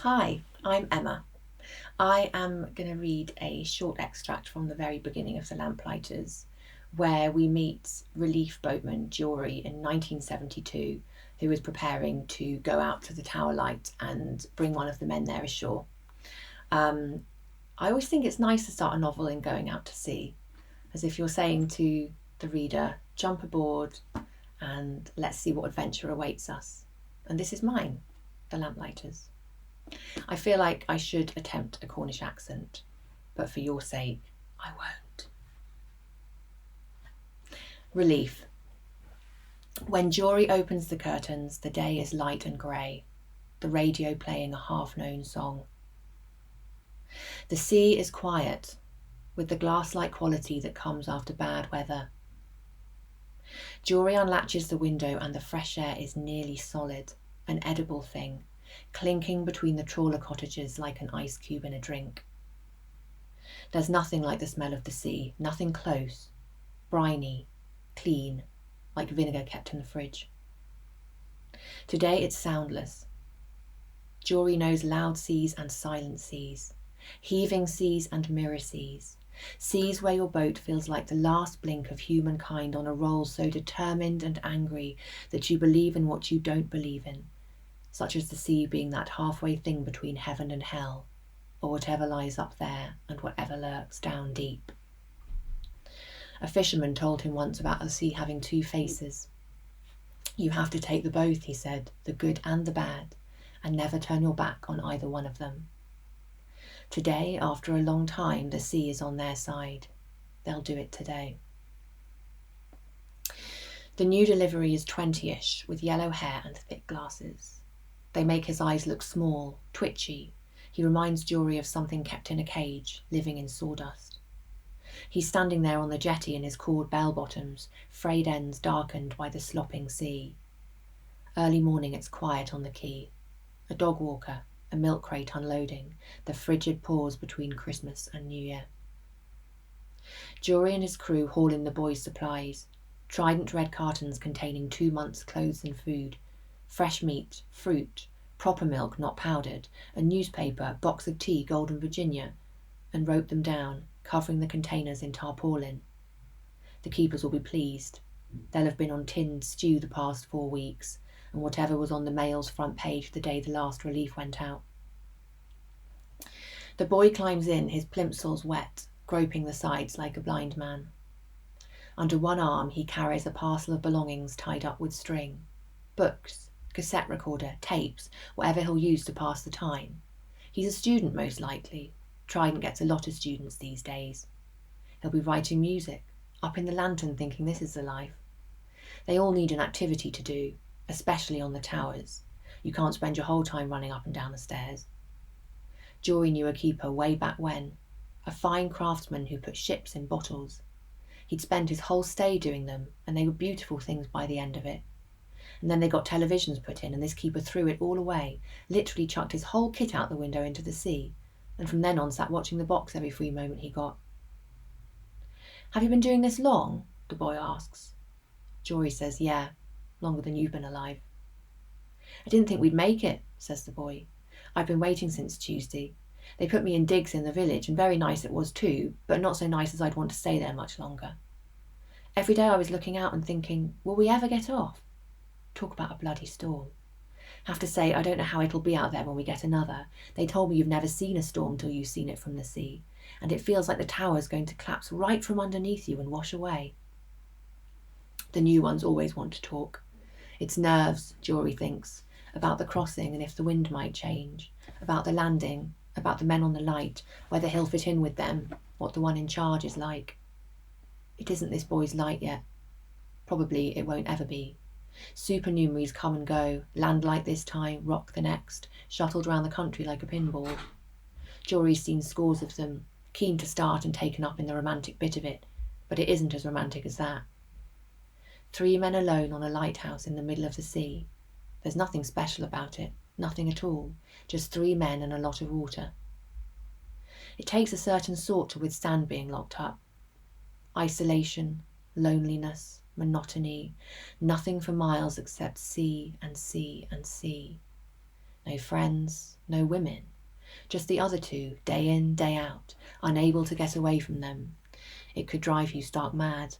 Hi, I'm Emma. I am going to read a short extract from the very beginning of The Lamplighters, where we meet relief boatman Jory in 1972, who is preparing to go out to the Tower Light and bring one of the men there ashore. I always think it's nice to start a novel in going out to sea, as if you're saying to the reader, jump aboard and let's see what adventure awaits us. And this is mine, The Lamplighters. I feel like I should attempt a Cornish accent, but for your sake, I won't. Relief. When Jory opens the curtains, the day is light and grey, the radio playing a half-known song. The sea is quiet, with the glass-like quality that comes after bad weather. Jory unlatches the window and the fresh air is nearly solid, an edible thing, clinking between the trawler cottages like an ice cube in a drink. There's nothing like the smell of the sea, nothing close, briny, clean, like vinegar kept in the fridge. Today it's soundless. Jory knows loud seas and silent seas, heaving seas and mirror seas, seas where your boat feels like the last blink of humankind on a roll so determined and angry that you believe in what you don't believe in, such as the sea being that halfway thing between heaven and hell, or whatever lies up there and whatever lurks down deep. A fisherman told him once about the sea having two faces. You have to take the both, he said, the good and the bad, and never turn your back on either one of them. Today, after a long time, the sea is on their side. They'll do it today. The new delivery is 20-ish, with yellow hair and thick glasses. They make his eyes look small, twitchy. He reminds Jory of something kept in a cage, living in sawdust. He's standing there on the jetty in his cord bell-bottoms, frayed ends darkened by the slopping sea. Early morning, it's quiet on the quay. A dog walker, a milk crate unloading, the frigid pause between Christmas and New Year. Jory and his crew haul in the boys' supplies, trident red cartons containing 2 months' clothes and food, fresh meat, fruit, proper milk not powdered, a newspaper, box of tea, Golden Virginia, and rope them down, covering the containers in tarpaulin. The keepers will be pleased. They'll have been on tinned stew the past 4 weeks, and whatever was on the Mail's front page the day the last relief went out. The boy climbs in, his plimsolls wet, groping the sides like a blind man. Under one arm he carries a parcel of belongings tied up with string. Books, cassette recorder, tapes, whatever he'll use to pass the time. He's a student most likely. Trident gets a lot of students these days. He'll be writing music, up in the lantern thinking this is the life. They all need an activity to do, especially on the towers. You can't spend your whole time running up and down the stairs. Jory knew a keeper way back when, a fine craftsman who put ships in bottles. He'd spent his whole stay doing them, and they were beautiful things by the end of it. And then they got televisions put in, and this keeper threw it all away, literally chucked his whole kit out the window into the sea, and from then on sat watching the box every free moment he got. Have you been doing this long? The boy asks. Jory says, yeah, longer than you've been alive. I didn't think we'd make it, says the boy. I've been waiting since Tuesday. They put me in digs in the village, and very nice it was too, but not so nice as I'd want to stay there much longer. Every day I was looking out and thinking, will we ever get off? Talk about a bloody storm. Have to say, I don't know how it'll be out there when we get another. They told me you've never seen a storm till you've seen it from the sea, and it feels like the tower's going to collapse right from underneath you and wash away. The new ones always want to talk. It's nerves, Jory thinks, about the crossing and if the wind might change, about the landing, about the men on the light, whether he'll fit in with them, what the one in charge is like. It isn't this boy's light yet. Probably it won't ever be. Supernumeraries come and go, land light this time, rock the next, shuttled round the country like a pinball. Jory's seen scores of them, keen to start and taken up in the romantic bit of it, but it isn't as romantic as that. 3 men alone on a lighthouse in the middle of the sea. There's nothing special about it, nothing at all, just 3 men and a lot of water. It takes a certain sort to withstand being locked up. Isolation, loneliness, monotony, nothing for miles except sea and sea and sea. No friends, no women. Just the other two, day in, day out, unable to get away from them. It could drive you stark mad.